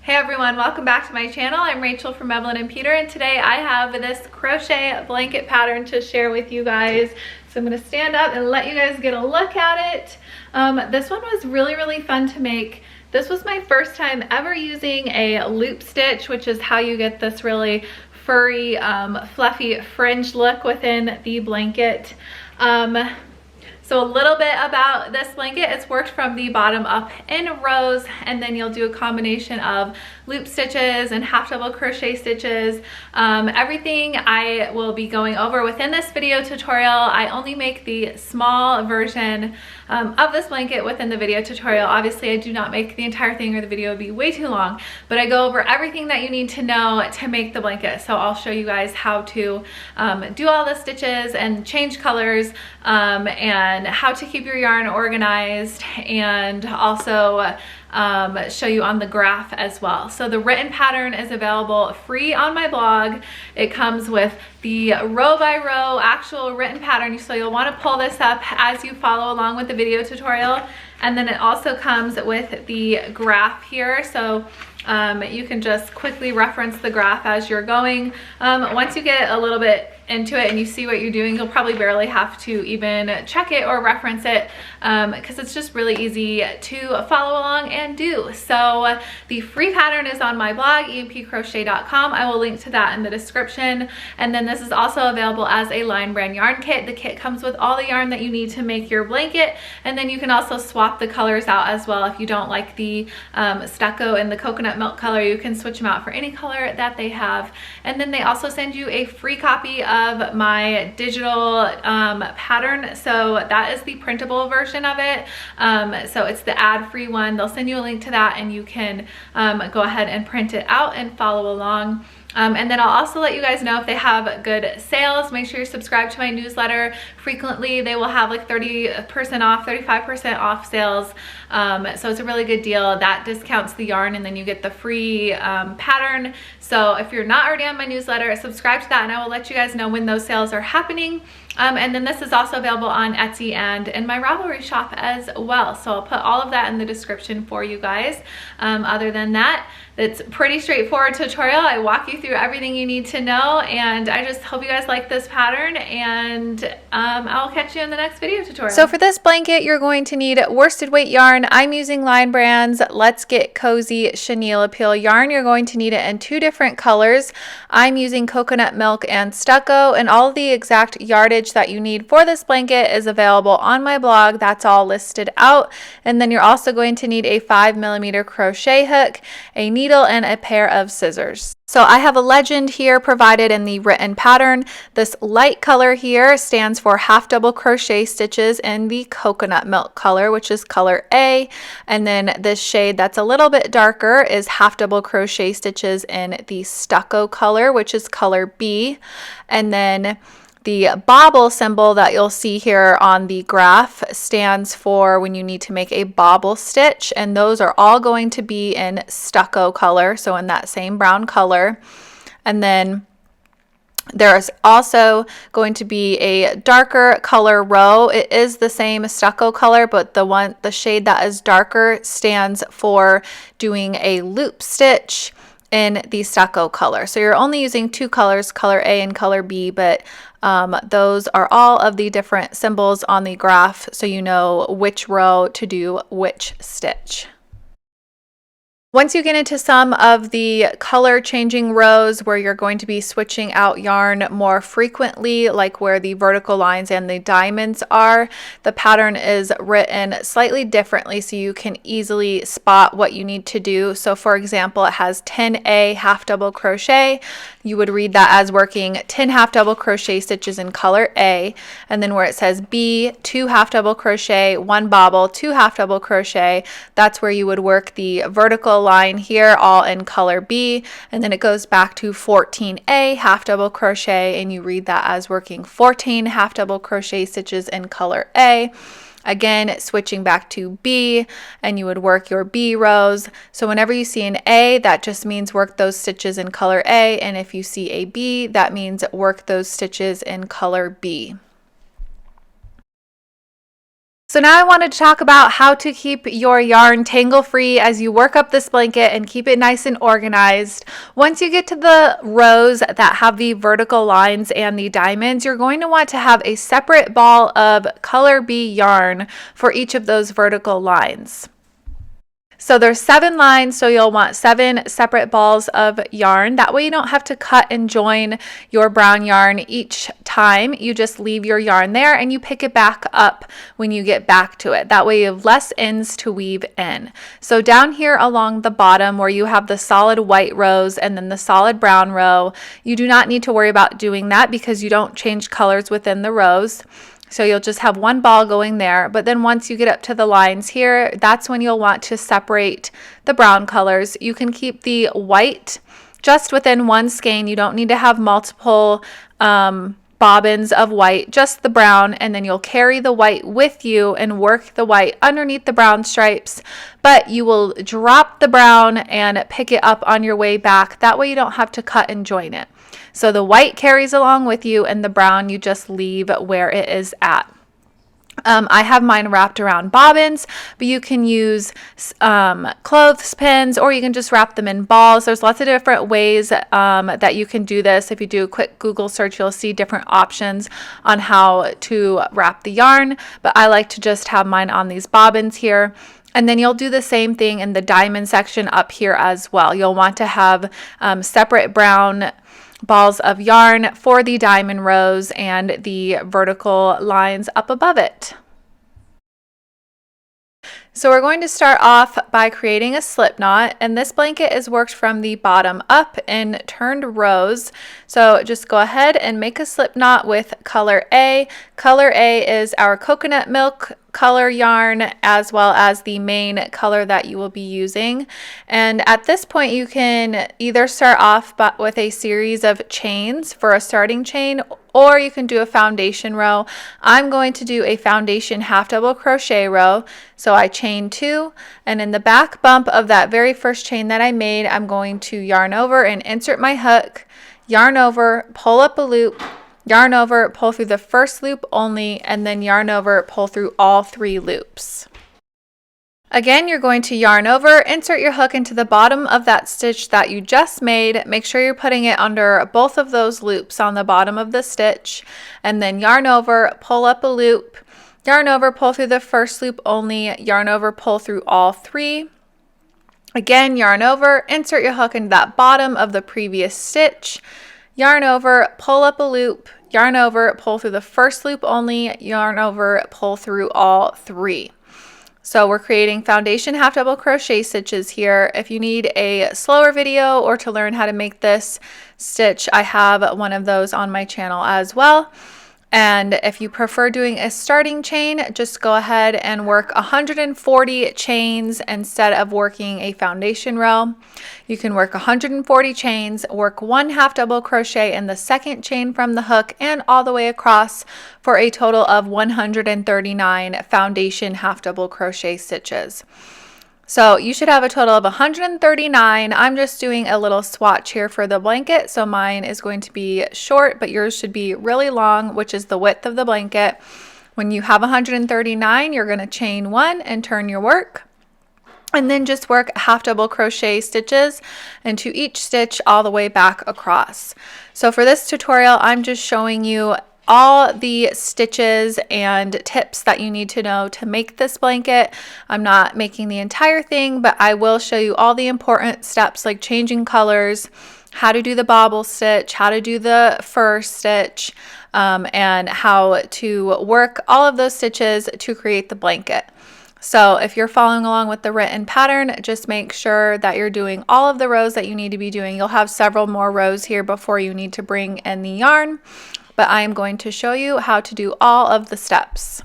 Hey everyone, welcome back to my channel. I'm Rachel from EvelynAndPeter, and today I have this crochet blanket pattern to share with you guys. So I'm going to stand up and let you guys get a look at it. This one was really fun to make. This was my first time ever using a loop stitch, which is how you get this really furry, fluffy fringe look within the blanket. So a little bit about this blanket. It's worked from the bottom up in rows, and then you'll do a combination of loop stitches and half double crochet stitches. Everything I will be going over within this video tutorial. I only make the small version of this blanket within the video tutorial. Obviously I do not make the entire thing or the video would be way too long, but I go over everything that you need to know to make the blanket. So I'll show you guys how to do all the stitches and change colors, and how to keep your yarn organized, and also show you on the graph as well. So the written pattern is available free on my blog. It comes with the row by row actual written pattern, so you'll want to pull this up as you follow along with the video tutorial. And then it also comes with the graph here, so you can just quickly reference the graph as you're going. Once you get a little bit into it and you see what you're doing, you'll probably barely have to even check it or reference it, because it's just really easy to follow along and do. So the free pattern is on my blog, EvelynAndPeter.com. I will link to that in the description. And then this is also available as a line brand yarn kit. The kit comes with all the yarn that you need to make your blanket, and then you can also swap the colors out as well. If you don't like the stucco and the coconut milk color, you can switch them out for any color that they have. And then they also send you a free copy of my digital pattern. So that is the printable version of it. So it's the ad-free one. They'll send you a link to that, and you can go ahead and print it out and follow along. And then I'll also let you guys know if they have good sales. Make sure you're subscribed to my newsletter. Frequently they will have like 30% off, 35% off sales. So it's a really good deal. That discounts the yarn, and then you get the free pattern. So if you're not already on my newsletter, subscribe to that, and I will let you guys know when those sales are happening. And then this is also available on Etsy and in my Ravelry shop as well. So I'll put all of that in the description for you guys. Other than that, it's pretty straightforward tutorial. I walk you through everything you need to know, and I just hope you guys like this pattern, and I'll catch you in the next video tutorial. So for this blanket, you're going to need worsted weight yarn. I'm using Line Brand's Let's Get Cozy Chenille Appeal yarn. You're going to need it in 2 different colors. I'm using coconut milk and stucco, and all of the exact yardage that you need for this blanket is available on my blog. That's all listed out. And then you're also going to need a 5mm crochet hook, a needle, and a pair of scissors. So I have a legend here provided in the written pattern. This light color here stands for half double crochet stitches in the coconut milk color, which is color A. And then this shade that's a little bit darker is half double crochet stitches in the stucco color, which is color B. And then the bobble symbol that you'll see here on the graph stands for when you need to make a bobble stitch, and those are all going to be in stucco color, so in that same brown color. And then there's also going to be a darker color row. It is the same stucco color, but the shade that is darker stands for doing a loop stitch in the stucco color. So you're only using 2 colors, color A and color B, but those are all of the different symbols on the graph, so you know which row to do which stitch. Once you get into some of the color changing rows where you're going to be switching out yarn more frequently, like where the vertical lines and the diamonds are, the pattern is written slightly differently so you can easily spot what you need to do. So for example, it has 10A half double crochet. You would read that as working 10 half double crochet stitches in color A, and then where it says B, 2 half double crochet, 1 bobble, 2 half double crochet, that's where you would work the vertical line here, all in color B, and then it goes back to 14A half double crochet, and you read that as working 14 half double crochet stitches in color A. Again, switching back to B, and you would work your B rows. So whenever you see an A, that just means work those stitches in color A, and if you see a B, that means work those stitches in color B. So now I wanted to talk about how to keep your yarn tangle-free as you work up this blanket and keep it nice and organized. Once you get to the rows that have the vertical lines and the diamonds, you're going to want to have a separate ball of color B yarn for each of those vertical lines. So there's 7 lines, so you'll want 7 separate balls of yarn. That way you don't have to cut and join your brown yarn each time. You just leave your yarn there and you pick it back up when you get back to it. That way you have less ends to weave in. So down here along the bottom where you have the solid white rows and then the solid brown row, you do not need to worry about doing that because you don't change colors within the rows. So you'll just have one ball going there, but then once you get up to the lines here, that's when you'll want to separate the brown colors. You can keep the white just within one skein. You don't need to have multiple bobbins of white, just the brown, and then you'll carry the white with you and work the white underneath the brown stripes, but you will drop the brown and pick it up on your way back. That way you don't have to cut and join it. So the white carries along with you and the brown you just leave where it is at. I have mine wrapped around bobbins, but you can use clothespins or you can just wrap them in balls. There's lots of different ways that you can do this. If you do a quick Google search, you'll see different options on how to wrap the yarn, but I like to just have mine on these bobbins here. And then you'll do the same thing in the diamond section up here as well. You'll want to have separate brown balls of yarn for the diamond rows and the vertical lines up above it. So we're going to start off by creating a slip knot, and this blanket is worked from the bottom up in turned rows. So just go ahead and make a slip knot with color A. Color A is our coconut milk color yarn as well as the main color that you will be using. And at this point you can either start off with a series of chains for a starting chain, or you can do a foundation row. I'm going to do a foundation half double crochet row. So I chain 2, and in the back bump of that very first chain that I made, I'm going to yarn over and insert my hook, yarn over, pull up a loop, yarn over, pull through the first loop only, and then yarn over, pull through all 3 loops. Again, you're going to yarn over, insert your hook into the bottom of that stitch that you just made. Make sure you're putting it under both of those loops on the bottom of the stitch, and then yarn over, pull up a loop, yarn over, pull through the first loop only, yarn over, pull through all 3. Again, yarn over, insert your hook into that bottom of the previous stitch, yarn over, pull up a loop, yarn over, pull through the first loop only, yarn over, pull through all 3. So we're creating foundation half double crochet stitches here. If you need a slower video or to learn how to make this stitch, I have one of those on my channel as well. And if you prefer doing a starting chain, just go ahead and work 140 chains instead of working a foundation row. You can work 140 chains, work 1 half double crochet in the second chain from the hook and all the way across for a total of 139 foundation half double crochet stitches. So you should have a total of 139. I'm just doing a little swatch here for the blanket. So mine is going to be short, but yours should be really long, which is the width of the blanket. When you have 139, you're going to chain 1 and turn your work. And then just work half double crochet stitches into each stitch all the way back across. So for this tutorial, I'm just showing you all the stitches and tips that you need to know to make this blanket. I'm not making the entire thing, but I will show you all the important steps like changing colors, how to do the bobble stitch, how to do the fur stitch, and how to work all of those stitches to create the blanket. So if you're following along with the written pattern, just make sure that you're doing all of the rows that you need to be doing. You'll have several more rows here before you need to bring in the yarn, but I am going to show you how to do all of the steps.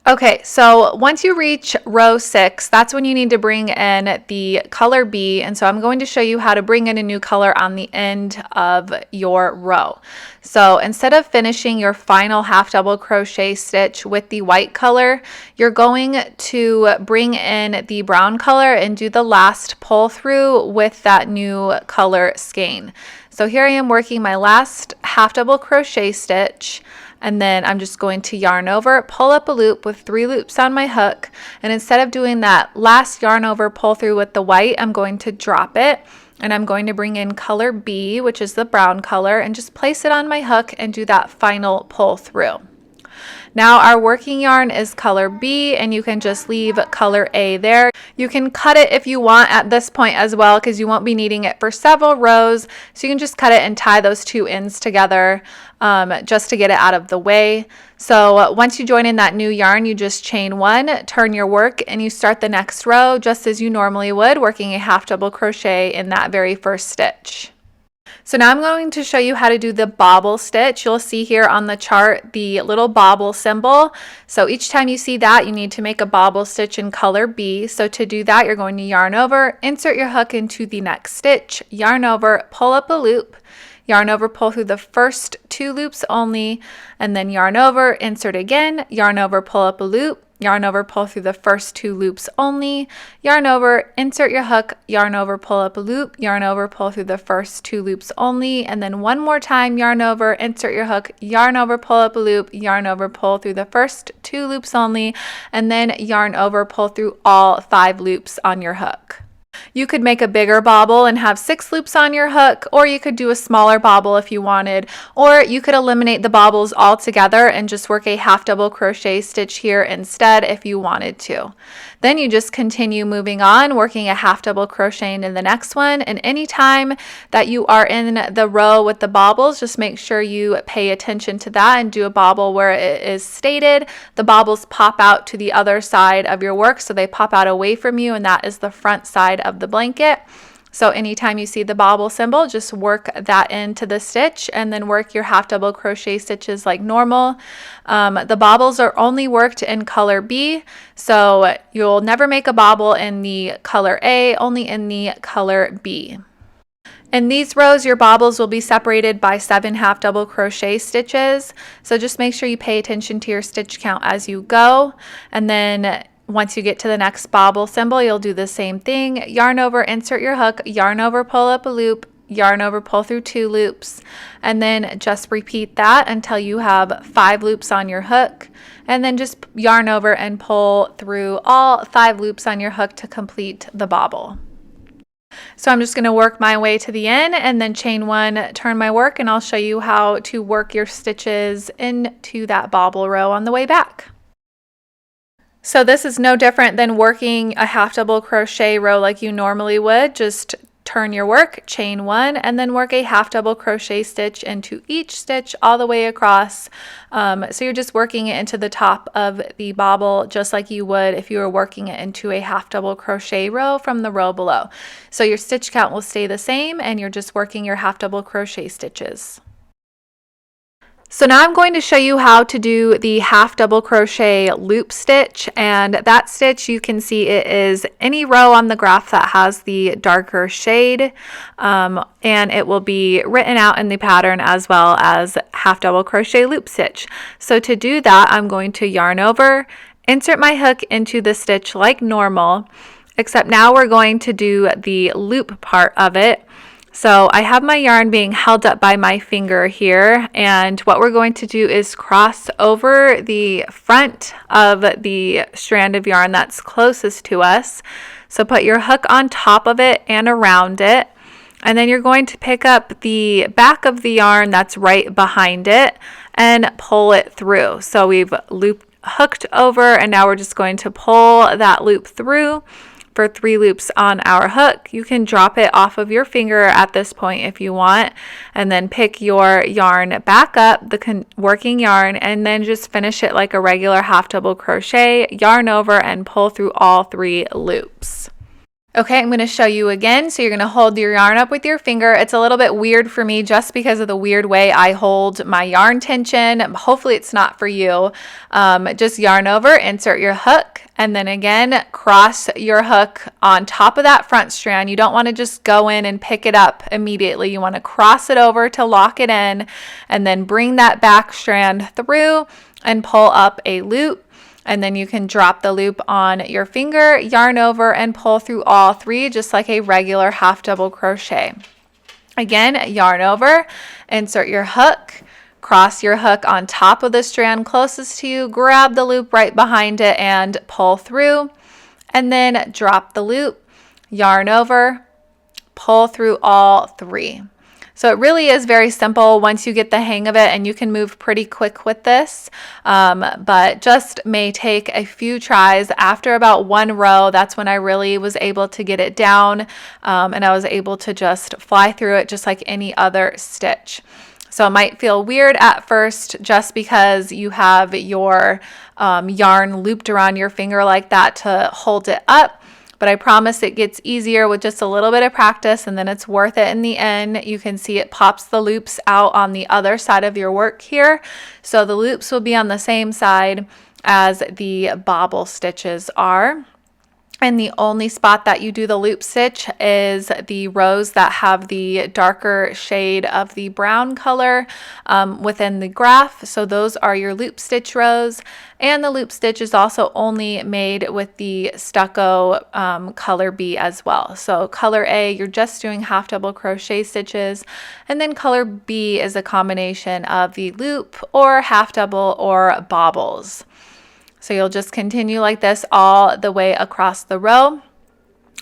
Okay, so once you reach row 6, that's when you need to bring in the color B, and so I'm going to show you how to bring in a new color on the end of your row. So instead of finishing your final half double crochet stitch with the white color, you're going to bring in the brown color and do the last pull through with that new color skein. So here I am working my last half double crochet stitch, and then I'm just going to yarn over, pull up a loop with 3 loops on my hook, and instead of doing that last yarn over pull through with the white, I'm going to drop it, and I'm going to bring in color B, which is the brown color, and just place it on my hook and do that final pull through. Now our working yarn is color B, and you can just leave color A there. You can cut it if you want at this point as well, because you won't be needing it for several rows. So you can just cut it and tie those 2 ends together just to get it out of the way. So once you join in that new yarn, you just chain 1, turn your work, and you start the next row just as you normally would, working a half double crochet in that very first stitch. So now I'm going to show you how to do the bobble stitch. You'll see here on the chart the little bobble symbol. So each time you see that, you need to make a bobble stitch in color B. So to do that, you're going to yarn over, insert your hook into the next stitch, yarn over, pull up a loop, yarn over, pull through the first 2 loops only, and then yarn over, insert again, yarn over, pull up a loop, yarn over, pull through the first 2 loops only, yarn over, insert your hook, yarn over, pull up a loop, yarn over, pull through the first 2 loops only, and then one more time, yarn over, insert your hook, yarn over, pull up a loop, yarn over, pull through the first 2 loops only, and then yarn over, pull through all 5 loops on your hook. You could make a bigger bobble and have 6 loops on your hook, or you could do a smaller bobble if you wanted, or you could eliminate the bobbles altogether and just work a half double crochet stitch here instead if you wanted to. Then you just continue moving on, working a half double crochet into the next one, and anytime that you are in the row with the bobbles, just make sure you pay attention to that and do a bobble where it is stated. The bobbles pop out to the other side of your work, so they pop out away from you, and that is the front side of the blanket. So anytime you see the bobble symbol, just work that into the stitch and then work your half double crochet stitches like normal. The bobbles are only worked in color B, so you'll never make a bobble in the color A, only in the color B. In these rows, your bobbles will be separated by 7 half double crochet stitches. So just make sure you pay attention to your stitch count as you go, and then once you get to the next bobble symbol, you'll do the same thing. Yarn over, insert your hook, yarn over, pull up a loop, yarn over, pull through 2 loops, and then just repeat that until you have 5 loops on your hook, and then just yarn over and pull through all 5 loops on your hook to complete the bobble. So I'm just going to work my way to the end and then chain 1, turn my work, and I'll show you how to work your stitches into that bobble row on the way back. So this is no different than working a half double crochet row like you normally would. Just turn your work, chain 1, and then work a half double crochet stitch into each stitch all the way across. So you're just working it into the top of the bobble just like you would if you were working it into a half double crochet row from the row below. So your stitch count will stay the same, and you're just working your half double crochet stitches. So now I'm going to show you how to do the half double crochet loop stitch, and that stitch, you can see it is any row on the graph that has the darker shade, and it will be written out in the pattern as well as half double crochet loop stitch. So to do that, I'm going to yarn over, insert my hook into the stitch like normal, except now we're going to do the loop part of it. So I have my yarn being held up by my finger here, and what we're going to do is cross over the front of the strand of yarn that's closest to us. So put your hook on top of it and around it, and then you're going to pick up the back of the yarn that's right behind it and pull it through. So we've hooked over, and now we're just going to pull that loop through for 3 loops on our hook. You can drop it off of your finger at this point if you want, and then pick your yarn back up, the working yarn, and then just finish it like a regular half double crochet, yarn over, and pull through all 3 loops. Okay, I'm going to show you again. So you're going to hold your yarn up with your finger. It's a little bit weird for me just because of the weird way I hold my yarn tension. Hopefully it's not for you. Just yarn over, insert your hook, and then again, cross your hook on top of that front strand. You don't want to just go in and pick it up immediately. You want to cross it over to lock it in, and then bring that back strand through and pull up a loop. And then you can drop the loop on your finger, yarn over, and pull through all 3 just like a regular half double crochet. Again, yarn over, insert your hook, cross your hook on top of the strand closest to you, grab the loop right behind it and pull through, and then drop the loop, yarn over, pull through all 3. So it really is very simple once you get the hang of it, and you can move pretty quick with this, but just may take a few tries. After about 1 row, that's when I really was able to get it down, and I was able to just fly through it just like any other stitch. So it might feel weird at first just because you have your yarn looped around your finger like that to hold it up. But I promise it gets easier with just a little bit of practice, and then it's worth it in the end. You can see it pops the loops out on the other side of your work here. So the loops will be on the same side as the bobble stitches are. And the only spot that you do the loop stitch is the rows that have the darker shade of the brown color within the graph. So those are your loop stitch rows. And the loop stitch is also only made with the stucco color B as well. So color A, you're just doing half double crochet stitches. And then color B is a combination of the loop or half double or bobbles. So you'll just continue like this all the way across the row.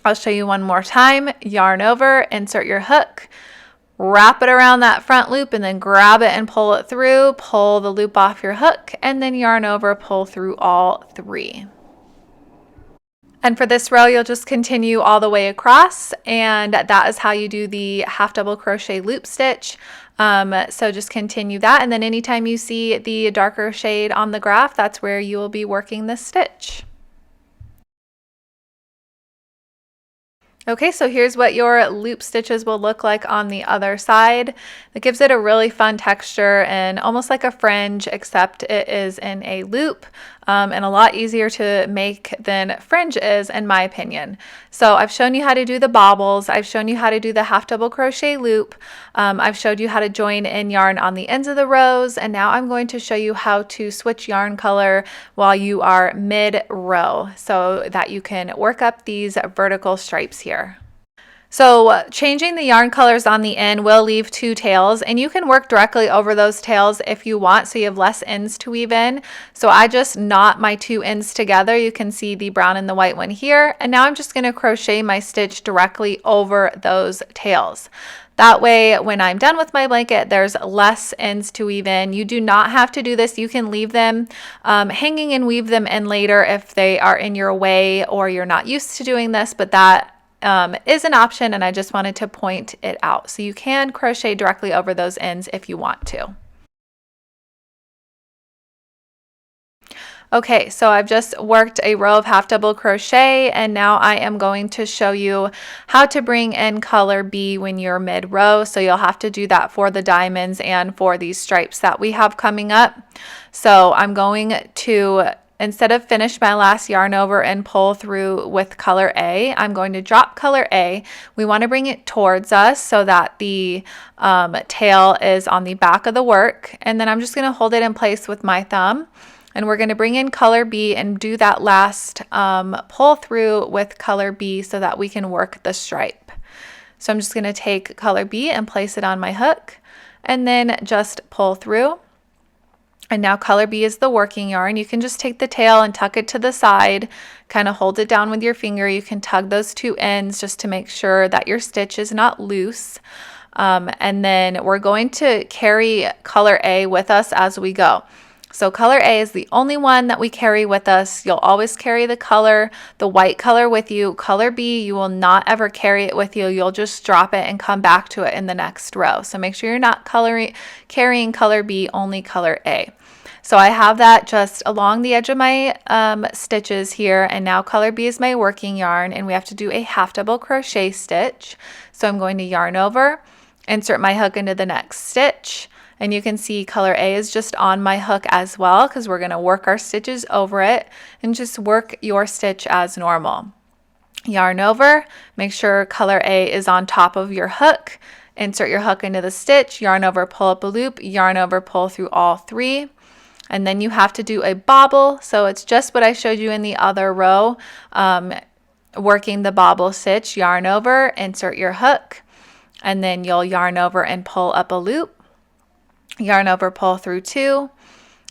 I'll show you one more time. Yarn over, insert your hook, wrap it around that front loop, and then grab it and pull it through. Pull the loop off your hook, and then yarn over, pull through all 3. And for this row, you'll just continue all the way across, and that is how you do the half double crochet loop stitch. So just continue that, and then anytime you see the darker shade on the graph, that's where you will be working this stitch. Okay, so here's what your loop stitches will look like on the other side. It gives it a really fun texture and almost like a fringe, except it is in a loop, and a lot easier to make than fringe is, in my opinion. So I've shown you how to do the bobbles. I've shown you how to do the half double crochet loop. I've showed you how to join in yarn on the ends of the rows, and now I'm going to show you how to switch yarn color while you are mid-row so that you can work up these vertical stripes here. So changing the yarn colors on the end will leave 2 tails, and you can work directly over those tails if you want, so you have less ends to weave in. So I just knot my 2 ends together. You can see the brown and the white one here, and now I'm just going to crochet my stitch directly over those tails. That way, when I'm done with my blanket, there's less ends to weave in. You do not have to do this. You can leave them hanging and weave them in later if they are in your way or you're not used to doing this, but that is an option, and I just wanted to point it out. So you can crochet directly over those ends if you want to. Okay, so I've just worked a row of half double crochet, and now I am going to show you how to bring in color B when you're mid row. So you'll have to do that for the diamonds and for these stripes that we have coming up. So I'm going to, instead of finish my last yarn over and pull through with color A, I'm going to drop color A. We want to bring it towards us so that the tail is on the back of the work, and then I'm just going to hold it in place with my thumb. And we're going to bring in color B and do that last pull through with color B so that we can work the stripe. So I'm just going to take color B and place it on my hook and then just pull through. And now color B is the working yarn. You can just take the tail and tuck it to the side, kind of hold it down with your finger. You can tug those 2 ends just to make sure that your stitch is not loose. And then we're going to carry color A with us as we go. So color A is the only one that we carry with us. You'll always carry the white color with you. Color B, you will not ever carry it with you. You'll just drop it and come back to it in the next row. So make sure you're not carrying color B, only color A. So I have that just along the edge of my stitches here, and now color B is my working yarn, and we have to do a half double crochet stitch. So I'm going to yarn over, insert my hook into the next stitch, and you can see color A is just on my hook as well because we're going to work our stitches over it, and just work your stitch as normal. Yarn over, make sure color A is on top of your hook, insert your hook into the stitch, yarn over, pull up a loop, yarn over, pull through all 3. And then you have to do a bobble. So it's just what I showed you in the other row, working the bobble stitch, yarn over, insert your hook, and then you'll yarn over and pull up a loop, yarn over, pull through 2,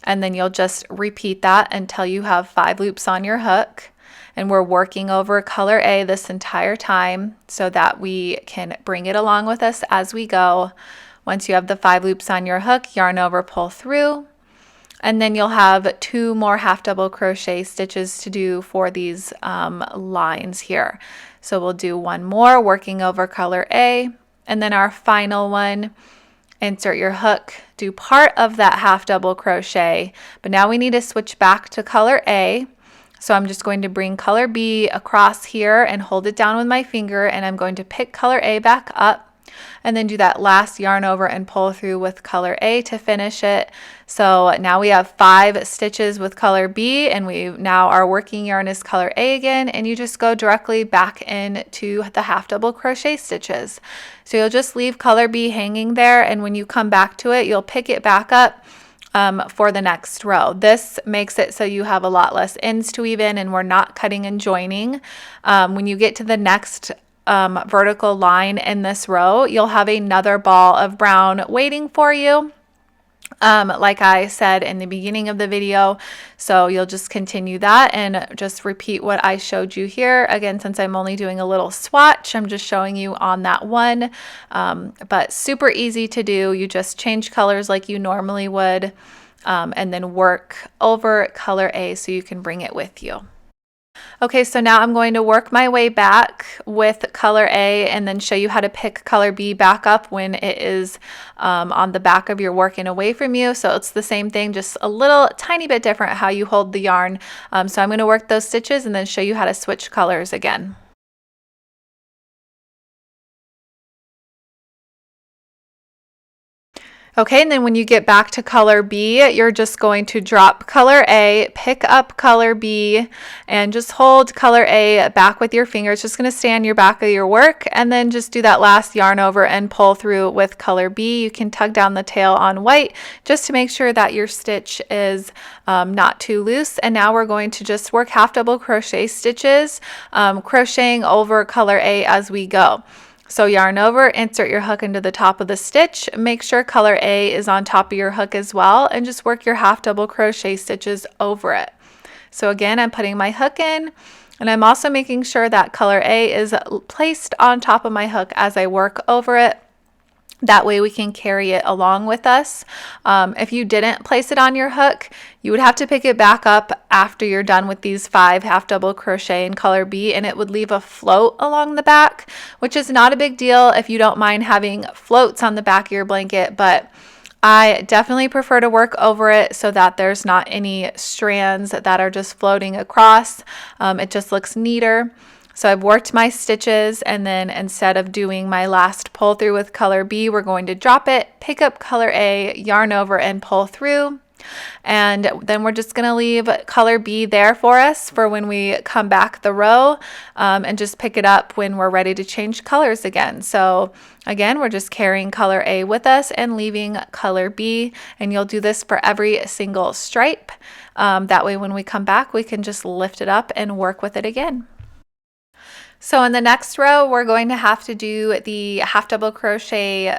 and then you'll just repeat that until you have 5 loops on your hook. And we're working over color A this entire time so that we can bring it along with us as we go. Once you have the 5 loops on your hook, yarn over, pull through, and then you'll have 2 more half double crochet stitches to do for these lines here. So we'll do 1 more working over color A, and then our final one, insert your hook, do part of that half double crochet, but now we need to switch back to color A. So I'm just going to bring color B across here and hold it down with my finger, and I'm going to pick color A back up and then do that last yarn over and pull through with color A to finish it. So now we have 5 stitches with color B, and we now our working yarn is color A again, and you just go directly back into the half double crochet stitches. So you'll just leave color B hanging there, and when you come back to it, you'll pick it back up for the next row. This makes it so you have a lot less ends to weave in, and we're not cutting and joining. When you get to the next vertical line in this row, you'll have another ball of brown waiting for you, like I said in the beginning of the video. So you'll just continue that and just repeat what I showed you here. Again, since I'm only doing a little swatch, I'm just showing you on that one, but super easy to do. You just change colors like you normally would, and then work over color A so you can bring it with you. Okay, so now I'm going to work my way back with color A and then show you how to pick color B back up when it is on the back of your working away from you. So it's the same thing, just a little tiny bit different how you hold the yarn. So I'm going to work those stitches and then show you how to switch colors again. Okay, and then when you get back to color B, you're just going to drop color A, pick up color B, and just hold color A back with your finger. It's just going to stay on your back of your work, and then just do that last yarn over and pull through with color B. You can tug down the tail on white just to make sure that your stitch is not too loose. And now we're going to just work half double crochet stitches, crocheting over color A as we go. So yarn over, insert your hook into the top of the stitch, make sure color A is on top of your hook as well, and just work your half double crochet stitches over it. So again, I'm putting my hook in, and I'm also making sure that color A is placed on top of my hook as I work over it. That way we can carry it along with us. If you didn't place it on your hook, you would have to pick it back up after you're done with these 5 half double crochet in color B, and it would leave a float along the back, which is not a big deal if you don't mind having floats on the back of your blanket, but I definitely prefer to work over it so that there's not any strands that are just floating across. It just looks neater. So I've worked my stitches, and then instead of doing my last pull through with color B, we're going to drop it, pick up color A, yarn over, and pull through. And then we're just going to leave color B there for us for when we come back the row, and just pick it up when we're ready to change colors again. So again, we're just carrying color A with us and leaving color B, and you'll do this for every single stripe. That way when we come back, we can just lift it up and work with it again. So in the next row, we're going to have to do the half double crochet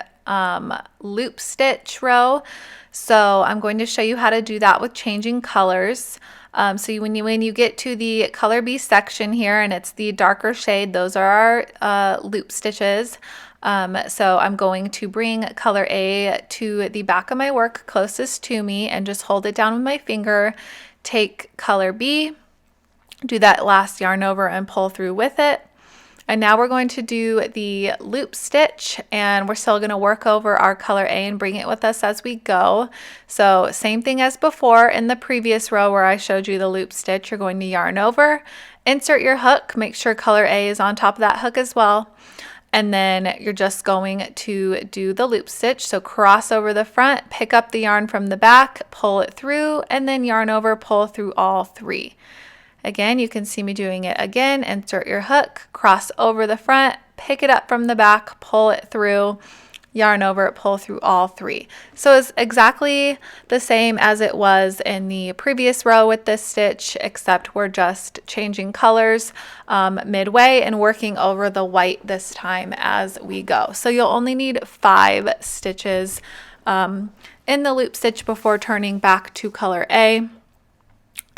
loop stitch row. So I'm going to show you how to do that with changing colors. So when you get to the color B section here, and it's the darker shade, those are our loop stitches. So I'm going to bring color A to the back of my work closest to me and just hold it down with my finger, take color B, do that last yarn over and pull through with it. And now we're going to do the loop stitch, and we're still going to work over our color A and bring it with us as we go. So same thing as before in the previous row where I showed you the loop stitch. You're going to yarn over, insert your hook, make sure color A is on top of that hook as well. And then you're just going to do the loop stitch. So cross over the front, pick up the yarn from the back, pull it through, and then yarn over, pull through all 3. Again, you can see me doing it again. Insert your hook, cross over the front, pick it up from the back, pull it through, yarn over, pull through all 3. So it's exactly the same as it was in the previous row with this stitch, except we're just changing colors midway and working over the white this time as we go. So you'll only need 5 stitches in the loop stitch before turning back to color A.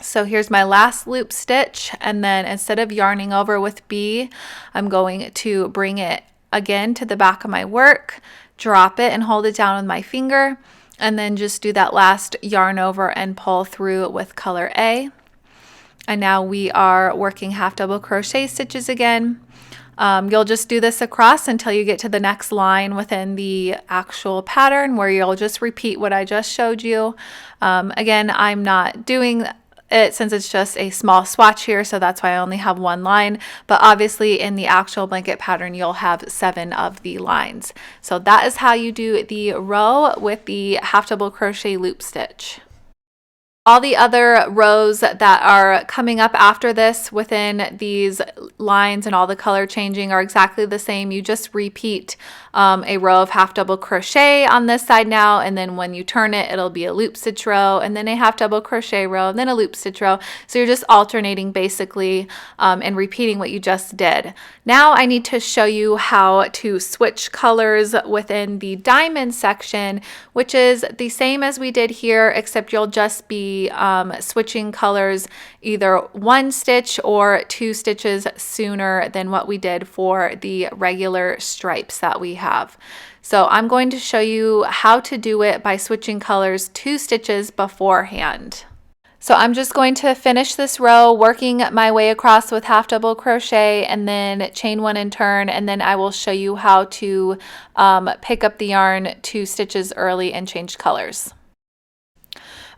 So here's my last loop stitch, and then instead of yarning over with B, I'm going to bring it again to the back of my work, drop it and hold it down with my finger, and then just do that last yarn over and pull through with color A. And now we are working half double crochet stitches again. You'll just do this across until you get to the next line within the actual pattern, where you'll just repeat what I just showed you. Again, I'm not doing it since it's just a small swatch here, so that's why I only have 1 line, but obviously in the actual blanket pattern you'll have 7 of the lines. So that is how you do the row with the half double crochet loop stitch. All the other rows that are coming up after this within these lines and all the color changing are exactly the same. You just repeat a row of half double crochet on this side now, and then when you turn it, it'll be a loop stitch row, and then a half double crochet row, and then a loop stitch row. So you're just alternating basically and repeating what you just did. Now I need to show you how to switch colors within the diamond section, which is the same as we did here, except you'll just be switching colors either 1 stitch or 2 stitches sooner than what we did for the regular stripes that we have. So I'm going to show you how to do it by switching colors 2 stitches beforehand. So I'm just going to finish this row working my way across with half double crochet and then chain 1 and turn, and then I will show you how to pick up the yarn 2 stitches early and change colors.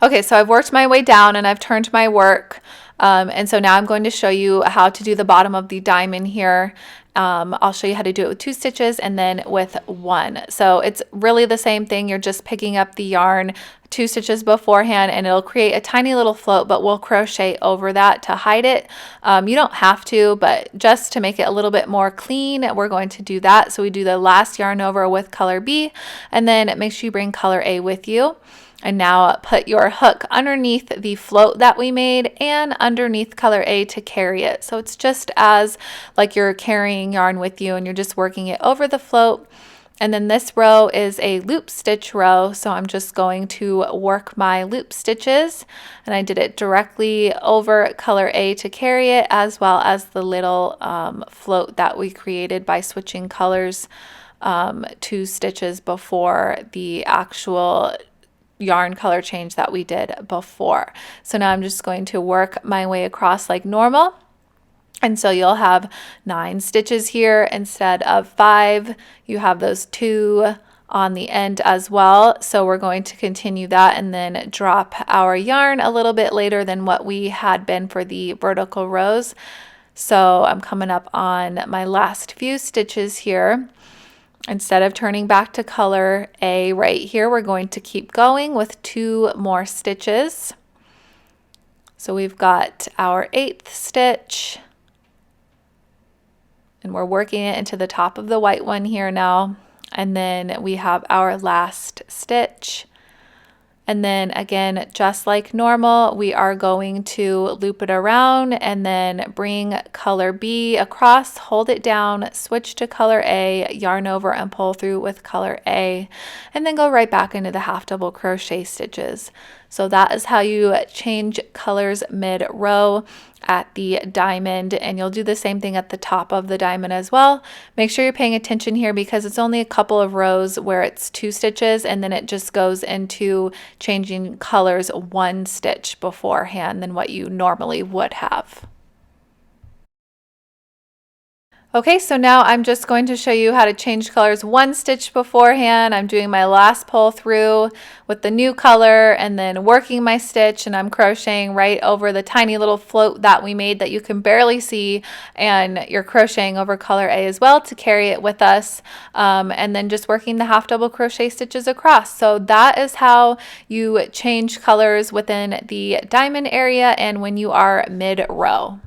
Okay, so I've worked my way down and I've turned my work, and so now I'm going to show you how to do the bottom of the diamond here. I'll show you how to do it with 2 stitches and then with 1. So it's really the same thing. You're just picking up the yarn 2 stitches beforehand, and it'll create a tiny little float, but we'll crochet over that to hide it. You don't have to, but just to make it a little bit more clean, we're going to do that. So we do the last yarn over with color B, and then make sure you bring color A with you. And now put your hook underneath the float that we made and underneath color A to carry it. So it's just as like you're carrying yarn with you and you're just working it over the float. And then this row is a loop stitch row. So I'm just going to work my loop stitches, and I did it directly over color A to carry it, as well as the little float that we created by switching colors 2 stitches before the actual yarn color change that we did before. So now I'm just going to work my way across like normal. And so you'll have 9 stitches here instead of 5. You have those 2 on the end as well. So we're going to continue that and then drop our yarn a little bit later than what we had been for the vertical rows. So I'm coming up on my last few stitches here. Instead of turning back to color A right here, we're going to keep going with 2 more stitches. So we've got our 8th stitch, and we're working it into the top of the white one here now. And then we have our last stitch. And then again, just like normal, we are going to loop it around and then bring color B across, hold it down, switch to color A, yarn over and pull through with color A, and then go right back into the half double crochet stitches. So that is how you change colors mid-row at the diamond, and you'll do the same thing at the top of the diamond as well. Make sure you're paying attention here because it's only a couple of rows where it's 2 stitches, and then it just goes into changing colors 1 stitch beforehand than what you normally would have. Okay, so now I'm just going to show you how to change colors 1 stitch beforehand. I'm doing my last pull through with the new color and then working my stitch, and I'm crocheting right over the tiny little float that we made that you can barely see, and you're crocheting over color A as well to carry it with us, and then just working the half double crochet stitches across. So that is how you change colors within the diamond area and when you are mid-row.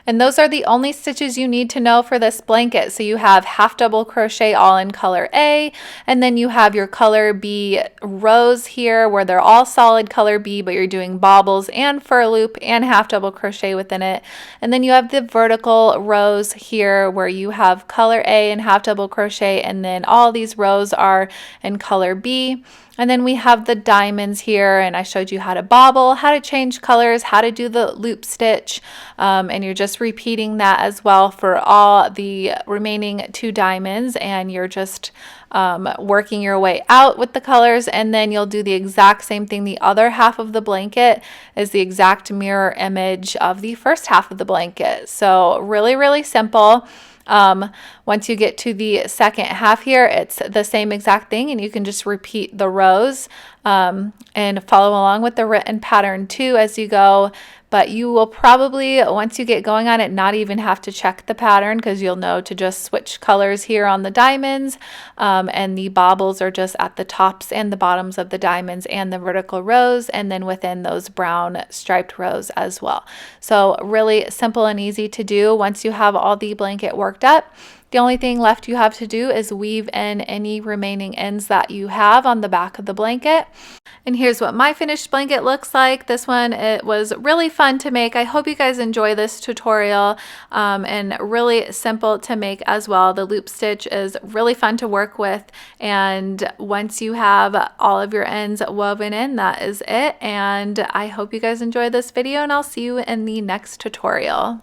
And those are the only stitches you need to know for this blanket. So you have half double crochet all in color A, and then you have your color B rows here where they're all solid color B, but you're doing bobbles and fur loop and half double crochet within it. And then you have the vertical rows here where you have color A and half double crochet, and then all these rows are in color B. And then we have the diamonds here, and I showed you how to bobble, how to change colors, how to do the loop stitch, and you're just repeating that as well for all the remaining 2 diamonds, and you're just working your way out with the colors, and then you'll do the exact same thing. The other half of the blanket is the exact mirror image of the first half of the blanket. So really, really simple. Once you get to the second half here, it's the same exact thing, and you can just repeat the rows and follow along with the written pattern too as you go. But you will probably, once you get going on it, not even have to check the pattern, because you'll know to just switch colors here on the diamonds, and the bobbles are just at the tops and the bottoms of the diamonds and the vertical rows, and then within those brown striped rows as well. So really simple and easy to do. Once you have all the blanket worked up, the only thing left you have to do is weave in any remaining ends that you have on the back of the blanket. And here's what my finished blanket looks like. This one, it was really fun to make. I hope you guys enjoy this tutorial, and really simple to make as well. The loop stitch is really fun to work with, and once you have all of your ends woven in, that is it. And I hope you guys enjoy this video, and I'll see you in the next tutorial.